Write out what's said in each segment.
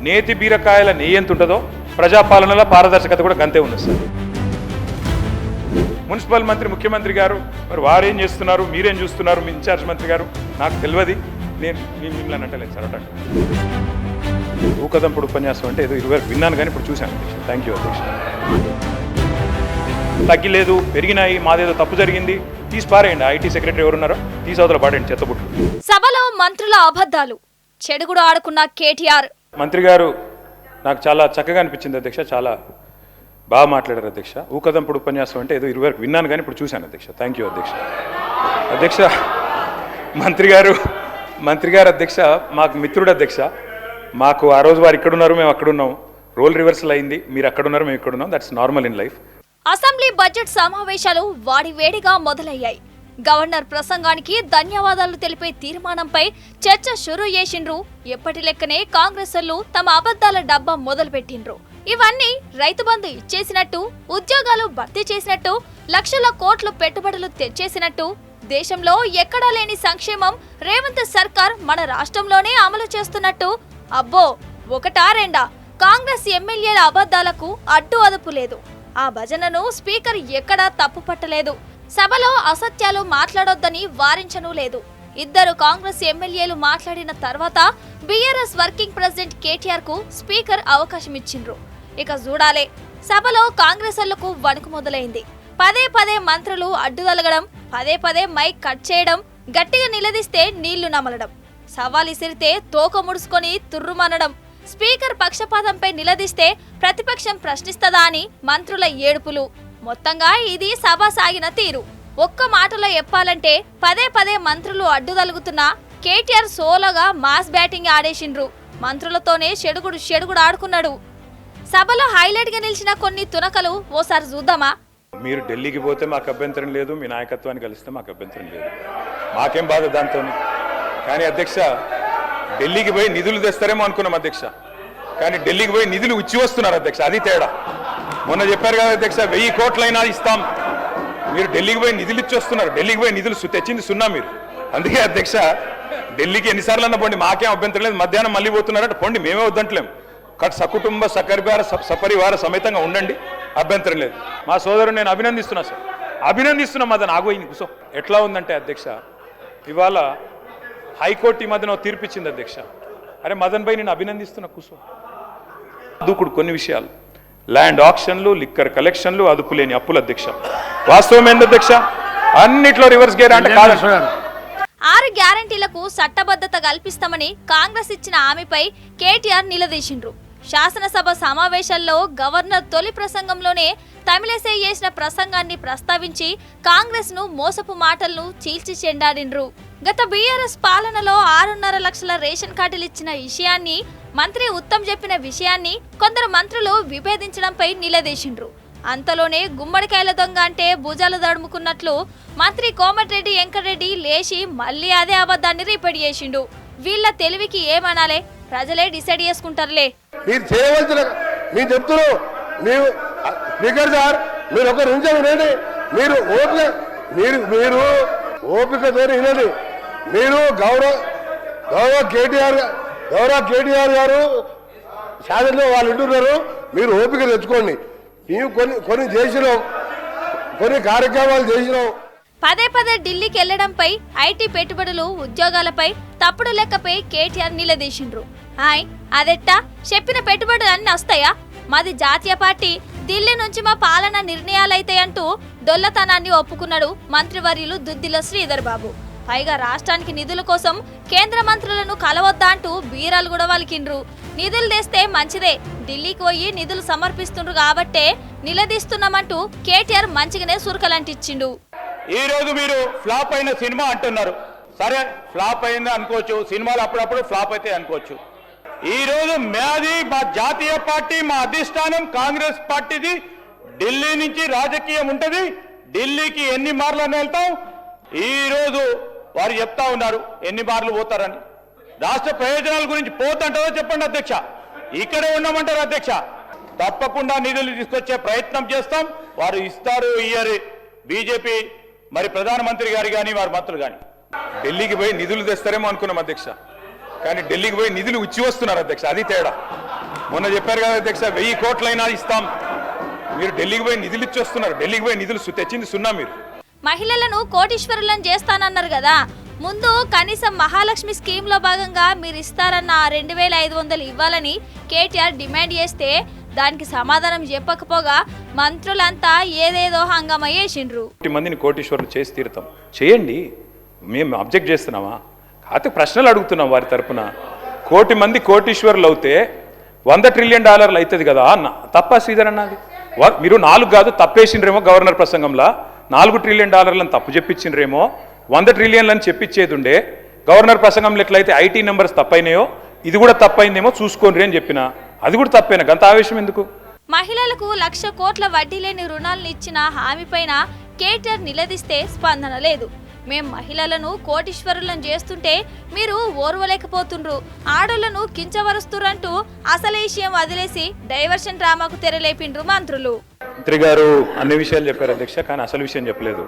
నేతి బీరకాయల నెయ్యి ఎంత ఉంటుందో ప్రజాపాలనలో పారదర్శకత కూడా గంతే ఉంది సార్. మున్సిపల్ మంత్రి ముఖ్యమంత్రి గారు మరి వారేం చేస్తున్నారు, మీరేం చూస్తున్నారు, మీ ఇన్ఛార్జ్ మంత్రి గారు నాకు తెలియదు. నేను మిమ్మల్ని అంటలేదు సార్. అట ఊకదంపుడు ఉపన్యాసం అంటే ఏదో 20 విన్నాను కానీ ఇప్పుడు చూశాను అధ్యక్ష. థ్యాంక్ యూ అధ్యక్ష. తగ్గిలేదు, పెరిగినాయి, మాదేదో తప్పు జరిగింది, తీసి పారేయండి. ఐటీ సెక్రటరీ ఎవరున్నారో తీసి అవతల పాడండి చెత్తబుట్టు. సభలో మంత్రుల అబద్ధాలు, చెడుగుడు ఆడుకున్న కేటీఆర్. మంత్రి గారు నాకు చాలా చక్కగా అనిపించింది అధ్యక్ష. చాలా బాగా మాట్లాడారు అధ్యక్ష. ఊకదంపుడు ఉపన్యాసం అంటే ఏదో 20 విన్నాను కానీ ఇప్పుడు చూశాను అధ్యక్ష. థ్యాంక్ యూ అధ్యక్ష. అధ్యక్ష మంత్రి గారు అధ్యక్ష మాకు మిత్రుడు అధ్యక్ష. మాకు ఆ రోజు వారు ఇక్కడున్నారు, మేము అక్కడున్నాం. రోల్ రివర్సల్ అయింది. మీరు అక్కడున్నారు, మేము ఇక్కడున్నాం. That's normal in life. Assembly budget సమావేశాలు వాడివేడిగా మొదలయ్యాయి. గవర్నర్ ప్రసంగానికి ధన్యవాదాలు తెలిపే తీర్మానంపై చర్చ షురూ చేసిండ్రు. ఎప్పటి లెక్కనే కాంగ్రెసోళ్లు తమ అబద్ధాల డబ్బా మొదలుపెట్టిండ్రు. ఇవన్నీ రైతు బంధు ఇచ్చేసినట్టు, ఉద్యోగాలు భర్తీ చేసినట్టు, లక్షల కోట్లు పెట్టుబడులు తెచ్చేసినట్టు, దేశంలో ఎక్కడా లేని సంక్షేమం రేవంత్ సర్కార్ మన రాష్ట్రంలోనే అమలు చేస్తున్నట్టు. అబ్బో ఒకటా రెండా? కాంగ్రెస్ ఎమ్మెల్యేల అబద్ధాలకు అడ్డు అదుపు లేదు. ఆ భజనను స్పీకర్ ఎక్కడా తప్పు పట్టలేదు. సభలో అసత్యాలు మాట్లాడొద్దని వారించనూ లేదు. ఇద్దరు కాంగ్రెస్ ఎమ్మెల్యేలు మాట్లాడిన తర్వాత బీఆర్ఎస్ వర్కింగ్ ప్రెసిడెంట్ కేటీఆర్ కు స్పీకర్ అవకాశం ఇచ్చిండ్రు. ఇక చూడాలే, సభలో కాంగ్రెసోళ్లకు వణుకు మొదలైంది. పదే మంత్రులు అడ్డుదలగడం, పదే మైక్ కట్ చేయడం, గట్టిగా నిలదీస్తే నీళ్లు నమలడం, సవాల్ ఇసిరితే తోక ముడుచుకొని తుర్రుమనడం, స్పీకర్ పక్షపాతంపై నిలదీస్తే ప్రతిపక్షం ప్రశ్నిస్తదా అని మంత్రుల ఏడుపులు. మొత్తంగా ఇది సభ సాగిన తీరు. ఒక్క మాటలో చెప్పాలంటే పదే మంత్రులు అడ్డుదలుగుతున్నా కేటీఆర్ సోలోగా మాస్ బ్యాటింగ్ ఆడేసిండ్రు. మంత్రులతోనే షెడుగుడు ఆడుకున్నాడు. సభలో హైలైట్ గా నిలిచిన కొన్ని తునకలు ఓసారి చూద్దామా? మీరు ఢిల్లీకి పోతే మాకు అభ్యంతరం లేదు, మీ నాయకత్వాన్ని కలిస్తే మాకు అభ్యంతరం లేదు, మాకేం బాధ దాంతో. కానీ అధ్యక్ష ఢిల్లీకి పోయి నిధులు తెస్తారేమో అనుకున్నాం అధ్యక్ష. కానీ ఢిల్లీకి పోయి నిధులు ఇచ్చి వస్తున్నారు అధ్యక్ష. అది తేడా. మొన్న చెప్పారు కదా అధ్యక్ష, 1000 కోట్లైనా ఇస్తాం. మీరు ఢిల్లీకి పోయి నిధులు ఇచ్చి వస్తున్నారు. ఢిల్లీకి పోయి నిధులు తెచ్చింది సున్నా మీరు. అందుకే అధ్యక్ష ఢిల్లీకి ఎన్నిసార్లు అన్న పోండి, మాకేం అభ్యంతరం లేదు. మధ్యాహ్నం మళ్ళీ పోతున్నారంటే పోండి, మేమే వద్దంటలేం. సకుటుంబ సపరివార సమేతంగా ఉండండి, అభ్యంతరం లేదు. మా సోదరుడు నేను అభినందిస్తున్నా సార్, అభినందిస్తున్నా. మదన్ ఆగోయింది కూసో. ఎట్లా ఉందంటే అధ్యక్ష, ఇవాళ హైకోర్టు ఈ మధ్యన తీర్పిచ్చింది అధ్యక్ష. అరే మదన్ భాయ్ నేను అభినందిస్తున్నా కూసో. దూకుడు కొన్ని విషయాలు, ల్యాండ్ ఆక్షన్లు, లిక్కర్ కలెక్షన్లు, అదుపు లేని అప్పులు అధ్యక్ష. వాస్తవం ఏంది అధ్యక్ష? అన్నిట్లో రివర్స్ గేర్ అంటే కాదు. 6 గ్యారంటీలకు చట్టబద్ధత కల్పిస్తామని కాంగ్రెస్ ఇచ్చిన హామీపై కేటీఆర్ నిలదీసిండ్రు. శాసనసభ సమావేశాల్లో గవర్నర్ తొలి ప్రసంగంలోనే తమిళసై చేసిన ప్రసంగాన్ని ప్రస్తావించి కాంగ్రెస్ ను మోసపు మాటలను చీల్చి చెండాడిండ్రు. గత బీఆర్ఎస్ పాలనలో 6.5 లక్షల రేషన్ కార్డులు ఇచ్చిన విషయాన్ని, మంత్రి ఉత్తమ్ చెప్పిన విషయాన్ని కొందరు మంత్రులు విభేదించడంపై నిలదీసిండ్రు. అంతలోనే గుమ్మడికాయల దొంగ అంటే భుజాలు దడుముకున్నట్లు మంత్రి కోమటిరెడ్డి వెంకటరెడ్డి లేచి మళ్లీ అదే అబద్ధాన్ని రిపీట్ చేసిండు. వీళ్ళ తెలివికి ఏమనాలే, ప్రజలే డిసైడ్ చేసుకుంటారులే. మీరు చేయవలసిన మీరు చెప్తున్నారు, స్పీకర్ సార్ మీరు ఒక నిమిషం వినండి. మీరు ఓపికతో వినండి. మీరు గౌరవ కేటీఆర్ గారు శాసనలో వాళ్ళు వింటున్నారు. మీరు ఓపిక తెచ్చుకోండి. మేము కొన్ని చేసినాం, కొన్ని కార్యక్రమాలు చేసినాం. పదే ఢిల్లీకి వెళ్లడంపై, ఐటీ పెట్టుబడులు, ఉద్యోగాలపై తప్పుడు లెక్కపై కేటీఆర్ నిలదీసిండ్రు. అదెట్టా? చెప్పిన పెట్టుబడులు అన్ని వస్తాయా? మాది జాతీయ పార్టీ, ఢిల్లీ నుంచి మా పాలన నిర్ణయాలైతాయంటూ డొల్లతనాన్ని ఒప్పుకున్నాడు మంత్రివర్యులు దుద్దిల శ్రీధర్ బాబు. పైగా రాష్ట్రానికి నిధుల కోసం కేంద్ర మంత్రులను కలవద్దా అంటూ బీరాలు కూడా వలికిండ్రు. నిధులు తెస్తే మంచిదే, ఢిల్లీకి పోయి నిధులు సమర్పిస్తుండ్రు కాబట్టే నిలదీస్తున్నామంటూ కేటీఆర్ మంచిగానే సురకలంటిచ్చిండు. ఈ రోజు మీరు ఫ్లాప్ అయిన సినిమా అంటున్నారు. సరే ఫ్లాప్ అయింది అనుకోవచ్చు, సినిమాలు అప్పుడప్పుడు ఫ్లాప్ అయితే అనుకోవచ్చు. ఈ రోజు మాది, మా జాతీయ పార్టీ, మా అధిష్టానం కాంగ్రెస్ పార్టీది. ఢిల్లీ నుంచి రాజకీయం ఉంటుంది. ఢిల్లీకి ఎన్ని మార్లు వెళ్తాం. ఈ రోజు వారు చెప్తా ఉన్నారు ఎన్ని మార్లు పోతారని. రాష్ట్ర ప్రయోజనాల గురించి పోతుంటారో చెప్పండి అధ్యక్ష. ఇక్కడే ఉన్నామంటారు అధ్యక్ష. తప్పకుండా నిధులు తీసుకొచ్చే ప్రయత్నం చేస్తాం. వారు ఇస్తారు ఇయ్యరు. బీజేపీ మరి ప్రధానమంత్రి గారు కానీ వారి మంత్రులు కానీ ఢిల్లీకి పోయి నిధులు తెస్తారేమో అనుకున్నాం అధ్యక్ష. కానీ ఢిల్లీకి పోయి నిధులు ఇచ్చి వస్తున్నారు అధ్యక్ష. అది తేడా. మొన్న చెప్పారు కదా అధ్యక్ష 1000 కోట్లైనా ఇస్తాం. మీరు ఢిల్లీకి పోయి నిధులు ఇచ్చి వస్తున్నారు. ఢిల్లీకి పోయి నిధులు తెచ్చింది సున్నా. మీరు మహిళలను కోటీశ్వరులను చేస్తానన్నారు కదా, ముందు కనీసం మహాలక్ష్మి స్కీమ్ లో భాగంగా మీరు ఇస్తారన్న 2500 ఇవ్వాలని కేటీఆర్ డిమాండ్ చేస్తే దానికి సమాధానం చెప్పకపోగా మంత్రులంతా ఏదేదో హంగామా చేసిండ్రు. 1 మందిని కోటీశ్వరులు చేసి తీరుతాం. చేయండి, మేము అబ్జెక్ట్ చేస్తున్నామా? కాకపోతే ప్రశ్నలు అడుగుతున్నాం వారి తరపున. 1 మంది కోటీశ్వరులు అవుతే $100 ట్రిలియన్ అవుతుంది కదా అన్న. తప్ప శ్రీధర్ అన్నది మీరు 4 కాదు తప్పేసిండ్రేమో. గవర్నర్ ప్రసంగంలో $4 ట్రిలియన్ తప్పు చెప్పించిండ్రేమో. 100 ట్రిలియన్లని చెప్పించేది ఉండే. గవర్నర్ ప్రసంగంలో ఎట్లయితే ఐటీ నెంబర్స్ తప్పైనాయో ఇది కూడా తప్పైందేమో చూసుకోండి అని చెప్పిన. అది కూడా తప్పేనా? గంత ఆవేశం ఎందుకు? మహిళలకు 1,00,000 కోట్ల వడ్డీ లేని రుణాలను ఇచ్చిన హామీపైన కేటీఆర్ నిలదీస్తే స్పందన లేదు. మేం మహిళలను కోటీశ్వరులను చేస్తుంటే మీరు ఓర్వలేకపోతుండ్రు, ఆడోళ్లను కించవరుస్తురంటూ అసలు విషయం వదిలేసి డైవర్షన్ డ్రామాకు తెరలేపిండ్రు మంత్రులు. మంత్రి గారు అన్ని విషయాలు చెప్పారు అధ్యక్ష, కానీ అసలు విషయం చెప్పలేదు.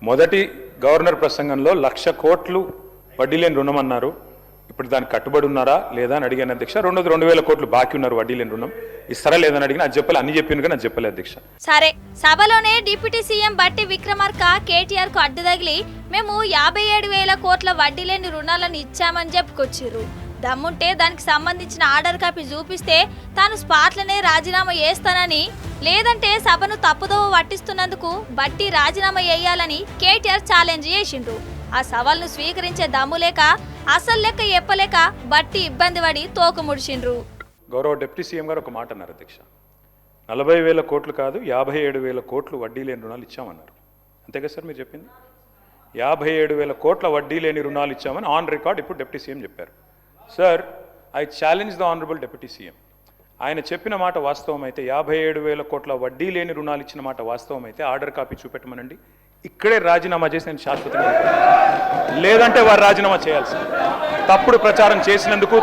మొదటి గవర్నర్ ప్రసంగంలో 1,00,000 కోట్లు వడ్డీ లేని రుణం అన్నారు. ఇప్పుడు దానికి కట్టుబడి ఉన్నారా లేదా అని అడిగాను అధ్యక్ష. 2,000 కోట్లు బాకీ ఉన్నారు వడ్డీ లేని రుణం. ఇస్తారా లేదని అడిగిన. అది చెప్పాలి, అన్ని చెప్పాను కానీ అది చెప్పలే అధ్యక్ష. సరే, సభలోనే డిప్యూటీ సీఎం బట్టి విక్రమార్క కేటీఆర్ కు అడ్డు తగిలి మేము 57,000 కోట్ల వడ్డీ లేని రుణాలను ఇచ్చామని చెప్పుకొచ్చిర్రు. దమ్ముంటే దానికి సంబంధించిన ఆర్డర్ కాపీ చూపిస్తే తాను స్పాట్లనే రాజీనామా చేస్తానని, లేదంటే సభను తప్పుదోవ పట్టిస్తున్నందుకు బట్టి రాజీనామా చేయాలని కేటీఆర్ ఛాలెంజ్ చేసిండ్రు. ఆ సవాల్ను స్వీకరించే దమ్ము లేక అసలు లెక్క చెప్పలేక బట్టి ఇబ్బంది పడి తోక ముడిచిండ్రు. గౌరవ డిప్యూటీ సీఎం గారు ఒక మాట అన్నారు అధ్యక్ష. 40,000 కోట్లు కాదు 57,000 కోట్లు వడ్డీ లేని రుణాలు ఇచ్చామన్నారు. అంతేగా సార్ మీరు చెప్పింది? 57,000 కోట్ల వడ్డీ లేని రుణాలు ఇచ్చామని ఆన్ రికార్డ్ ఇప్పుడు డిప్యూటీ సీఎం చెప్పారు. Sir, I challenge the honourable deputy CM. ఆయన చెప్పిన మాట వాస్తవం అయితే, 57,000 కోట్ల వడ్డీ లేని రుణాలు ఇచ్చిన మాట వాస్తవం అయితే ఆర్డర్ కాపీ చూపెట్టమనండి. ఇక్కడే రాజీనామా చేసి నేను శాశ్వతంగా, లేదంటే వారు రాజీనామా చేయాల్సి. తప్పుడు ప్రచారం చేసినందుకు,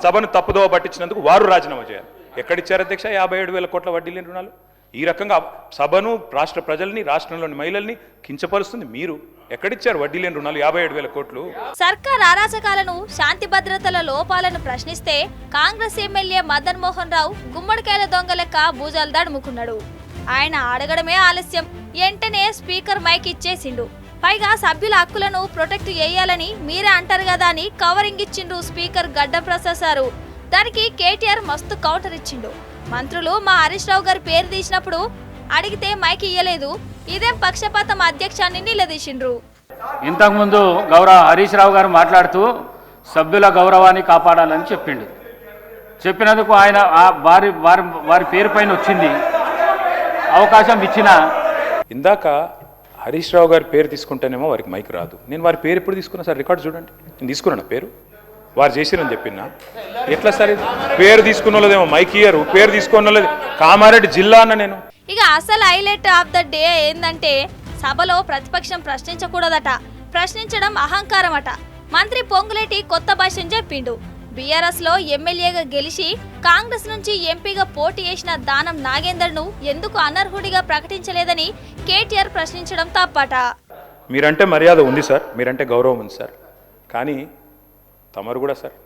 సభను తప్పుదోవ పట్టించినందుకు వారు రాజీనామా చేయాలి. ఎక్కడిచ్చారు అధ్యక్ష 57,000 కోట్ల వడ్డీ లేని రుణాలు? ఈ రకంగా సభను, రాష్ట్ర ప్రజల్ని, రాష్ట్రంలోని మహిళల్ని కించపరుస్తుంది మీరు. ఎక్కడిచ్చారు వడ్డీ లేని రుణాలు 57,000 కోట్లు? సర్కార్ అరాచకాలను, శాంతి భద్రతల లోపాలను ప్రశ్నిస్తే కాంగ్రెస్ ఎమ్మెల్యే మదన్ మోహన్ రావు గుమ్మడికాయల దొంగ లెక్క భూజాలు దడుముకున్నాడు. ఆయన అడగడమే ఆలస్యం, వెంటనే స్పీకర్ మైక్ ఇచ్చేసిండు. పైగా సభ్యుల హక్కులను ప్రొటెక్ట్ చేయాలని మీరే అంటారు కదా అని కవరింగ్ ఇచ్చిండు స్పీకర్ గడ్డం ప్రసాద్ సారు. దానికి కేటీఆర్ మస్తు కౌంటర్ ఇచ్చిండు. మంత్రులు మా హరీష్ రావు గారి పేరు తీసినప్పుడు అడిగితే మైక్ ఇయ్యలేదు, ఇదేం పక్షపాతం అధ్యక్షాన్ని నిలదీసిండ్రు. ఇంతకుముందు గౌరవ హరీష్ రావు గారు మాట్లాడుతూ సభ్యుల గౌరవాన్ని కాపాడాలని చెప్పిండు. చెప్పినందుకు ఆయన వారి పేరు పైన వచ్చింది అవకాశం ఇచ్చిన. ఇందాక హరీష్ రావు గారి పేరు తీసుకుంటేనేమో వారికి మైక్ రాదు. నేను వారి పేరు ఎప్పుడు తీసుకున్నా సార్? రికార్డు చూడండి. నేను తీసుకున్నాను పేరు, వారు చేసిరని చెప్పినా. ఎట్లా సార్ పేరు తీసుకున్న వాళ్ళదేమో మైక్ ఇయ్యరు, పేరు తీసుకున్న వాళ్ళది కామారెడ్డి జిల్లా అన్న నేను. ఇక అసలు హైలైట్ ఆఫ్ ద డే ఏందంటే, సభలో ప్రతిపక్షం ప్రశ్నించకూడదట, ప్రశ్నించడం అహంకారం అట. మంత్రి పొంగులేటి కొత్త భాషను చెప్పిండు. బీఆర్ఎస్ లో ఎమ్మెల్యేగా గెలిచి కాంగ్రెస్ నుంచి ఎంపీగా పోటీ చేసిన దానం నాగేందర్ ను ఎందుకు అనర్హుడిగా ప్రకటించలేదని కేటీఆర్ ప్రశ్నించడం తప్పట. మీరంటే మర్యాద ఉంది సార్, మీరంటే గౌరవం ఉంది సార్, కానీ తమరు కూడా సార్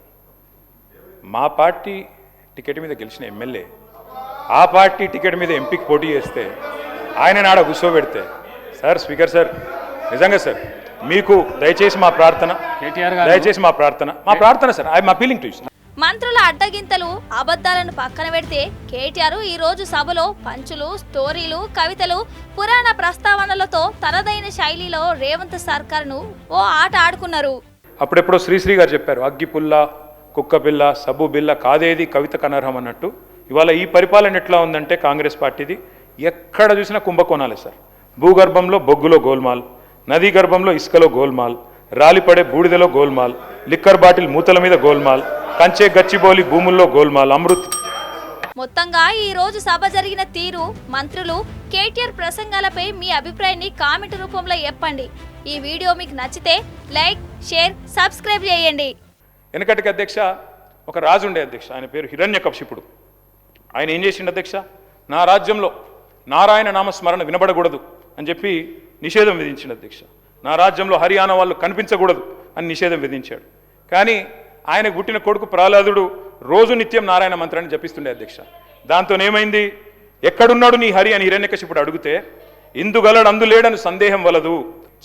మా పార్టీ టికెట్ మీద గెలిచిన ఎమ్మెల్యే ఆ పార్టీ టికెట్ మీద ఎంపీకి పోటీ చేస్తే ఆయన నాడ కూర్చోబెడితే సార్, స్పీకర్ సార్, నిజంగా సార్ మీకు దయచేసి మా ప్రార్థన, దయచేసి మా ప్రార్థన sir, I'm appealing to you. మంత్రుల అడ్డగింతలు, అబద్ధాలను పక్కన పెడితే కేటీఆర్ ఈ రోజు సభలో పంచులు, స్టోరీలు, కవితలు, పురాణ ప్రస్తావనలతో తనదైన శైలిలో రేవంత్ సర్కార్ను ఓ ఆట ఆడుకున్నారు. అప్పుడెప్పుడో శ్రీశ్రీ గారు చెప్పారు, అగ్గిపుల్ల, కుక్కపిల్ల, సబ్బు బిల్ల కాదేది కవితకు అనర్హం అన్నట్టు. ఇవాళ ఈ పరిపాలన ఎట్లా ఉందంటే కాంగ్రెస్ పార్టీది, ఎక్కడ చూసినా కుంభకోణాలే సార్. భూగర్భంలో బొగ్గులో గోల్మాల్, నదీ గర్భంలో ఇసుకలో గోల్మాల్, రాలిపడే బూడిదలో గోల్మాల్, లిక్కర్ బాటిల్ మూతల మీద గోల్మాల్, కంచే గచ్చిబౌలి భూముల్లో గోల్మాల్, అమృత్. మొత్తంగా ఈ రోజు సభ జరిగిన తీరు, మంత్రులు, కేటీఆర్ ప్రసంగాలపై మీ అభిప్రాయాన్ని కామెంట్ రూపంలో చెప్పండి. ఈ వీడియో మీకు నచ్చితే లైక్, షేర్, సబ్స్క్రైబ్ చేయండి. వెనకటికి అధ్యక్ష ఒక రాజు ఉండే అధ్యక్ష, ఆయన పేరు హిరణ్యకశిపుడు. ఆయన ఏం చేసిండు అధ్యక్ష, నా రాజ్యంలో నారాయణ నామస్మరణ వినబడకూడదు అని చెప్పి నిషేధం విధించిండు అధ్యక్ష. నా రాజ్యంలో హర్యానా వాళ్ళు కనిపించకూడదు అని నిషేధం విధించాడు. కానీ ఆయన పుట్టిన కొడుకు ప్రహ్లాదుడు రోజు నిత్యం నారాయణ మంత్రాన్ని జపిస్తుండే అధ్యక్ష. దాంతో ఏమైంది, ఎక్కడున్నాడు నీ హరి అని హిరణ్యకశిపుడు అడిగితే ఇందుగలడు అందులేడని సందేహం వలదు,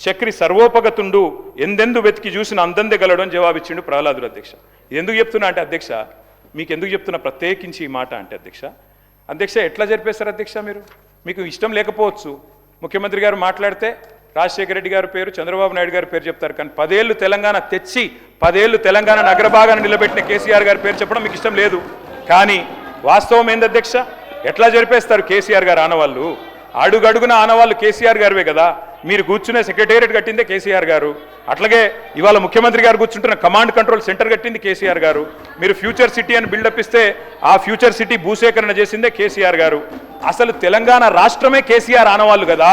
చక్రి సర్వోపగతుండు ఎందెందు వెతికి చూసిన అందందే గలడు అని జవాబిచ్చిండు ప్రహ్లాదుడు అధ్యక్ష. ఎందుకు చెప్తున్నా అంటే అధ్యక్ష, మీకు ఎందుకు చెప్తున్నా ప్రత్యేకించి ఈ మాట అంటే అధ్యక్ష ఎట్లా జరిపేస్తారు అధ్యక్ష? మీకు ఇష్టం లేకపోవచ్చు, ముఖ్యమంత్రి గారు మాట్లాడితే రాజశేఖర రెడ్డి గారి పేరు, చంద్రబాబు నాయుడు గారి పేరు చెప్తారు, కానీ 10 ఏళ్ళు తెలంగాణ తెచ్చి 10 ఏళ్ళు తెలంగాణ నగరభాగాన్ని నిలబెట్టిన కేసీఆర్ గారి పేరు చెప్పడం మీకు ఇష్టం లేదు. కానీ వాస్తవం ఏంది అధ్యక్ష, ఎట్లా జరిపేస్తారు కేసీఆర్ గారు ఆనవాళ్ళు? అడుగడుగున ఆనవాళ్ళు కేసీఆర్ గారివే కదా. మీరు కూర్చునే సెక్రటేరియట్ కట్టిందే కేసీఆర్ గారు, అట్లాగే ఇవాళ ముఖ్యమంత్రి గారు కూర్చుంటున్న కమాండ్ కంట్రోల్ సెంటర్ కట్టింది కేసీఆర్ గారు. మీరు ఫ్యూచర్ సిటీ అని బిల్డప్ ఇస్తే ఆ ఫ్యూచర్ సిటీ భూసేకరణ చేసిందే కేసీఆర్ గారు. అసలు తెలంగాణ రాష్ట్రమే కేసీఆర్ ఆనవాళ్ళు కదా,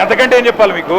అంతకంటే ఏం చెప్పాలి మీకు?